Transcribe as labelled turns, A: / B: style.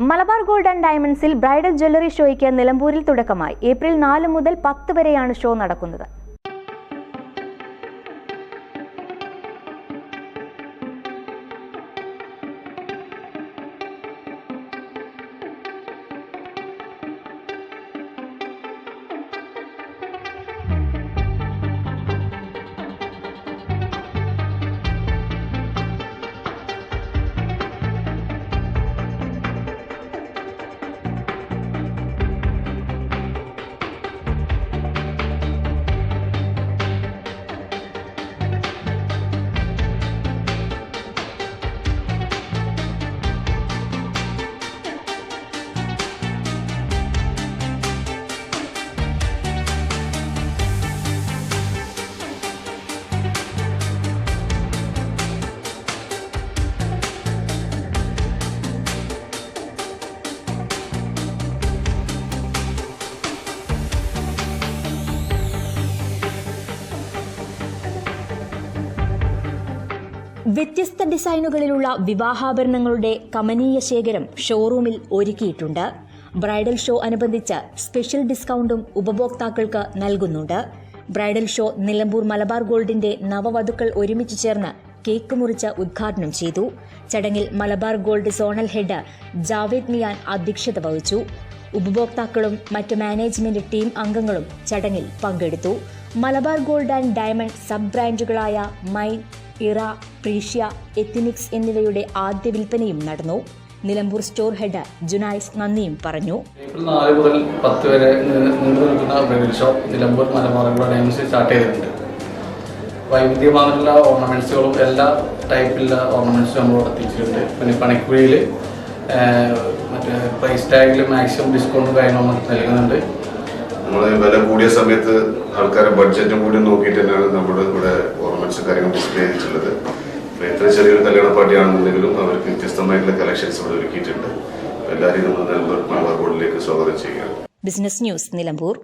A: Malabar gold and ഡയമണ്ട്സിൽ bridal jewellery ഷോയ്ക്ക് നിലമ്പൂരിൽ തുടക്കമായി. ഏപ്രിൽ 4 മുതൽ 10 വരെയാണ് ഷോ നടക്കുന്നത്. വ്യത്യസ്ത ഡിസൈനുകളിലുള്ള വിവാഹാഭരണങ്ങളുടെ കമനീയ ശേഖരം ഷോറൂമിൽ ഒരുക്കിയിട്ടുണ്ട്. ബ്രൈഡൽ ഷോ അനുബന്ധിച്ച് സ്പെഷ്യൽ ഡിസ്കൗണ്ടും ഉപഭോക്താക്കൾക്ക് നൽകുന്നുണ്ട്. ബ്രൈഡൽ ഷോ നിലമ്പൂർ മലബാർ ഗോൾഡിന്റെ നവവധുക്കൾ ഒരുമിച്ച് ചേർന്ന് കേക്ക് മുറിച്ച് ഉദ്ഘാടനം ചെയ്തു. ചടങ്ങിൽ Malabar gold zonal head Javed Miyan അധ്യക്ഷത വഹിച്ചു. ഉപഭോക്താക്കളും മറ്റ് മാനേജ്മെന്റ് ടീം അംഗങ്ങളും ചടങ്ങിൽ പങ്കെടുത്തു. Malabar gold and diamond sub ബ്രാൻഡുകളായ മൈൻ, ഇറ, പ്രീഷ്യ, എത്തിനിക്സ് എന്നിവയുടെ ആദ്യ വിൽപ്പനയും നടന്നു. നിലമ്പൂർ സ്റ്റോർ ഹെഡ് ജുനൈസ് നന്ദിയും പറഞ്ഞു.
B: ഏപ്രിൽ 4 മുതൽ 10 വരെ നീണ്ടു നിൽക്കുന്ന bridal show Nilambur Malabar gold ഡയമണ്ട്സിൽ സ്റ്റാർട്ട് ചെയ്തിട്ടുണ്ട്. വൈവിധ്യമാർന്ന ഓർണമെന്റ്സുകളും എല്ലാ ടൈപ്പിലുള്ള ഓർണമെന്റ്സും നമ്മളോട് എത്തിച്ചിട്ടുണ്ട്. പിന്നെ പണിക്കുഴിയിൽ മറ്റേ പ്രൈസ് ടാഗിൽ മാക്സിമം ഡിസ്കൗണ്ട് കാര്യങ്ങളും നൽകുന്നുണ്ട്.
C: നമ്മൾ വില കൂടിയ സമയത്ത് ആൾക്കാരെ ബഡ്ജറ്റും കൂടി നോക്കിയിട്ട് തന്നെയാണ് നമ്മുടെ ഇവിടെ ഓർണമെന്റ്സ് കാര്യങ്ങൾ ഡിസ്പ്ലേ ചെയ്തിട്ടുള്ളത്. എത്ര ചെറിയൊരു കല്യാണ പാർട്ടിയാണെന്നുണ്ടെങ്കിലും അവർക്ക് വ്യത്യസ്തമായിട്ടുള്ള കളക്ഷൻസ് ഇവിടെ ഒരുക്കിയിട്ടുണ്ട്. എല്ലാവരെയും നമ്മൾ മലബാർ ഗോൾഡിലേക്ക് സ്വാഗതം ചെയ്യുകയാണ്.
A: Business news Nilambur.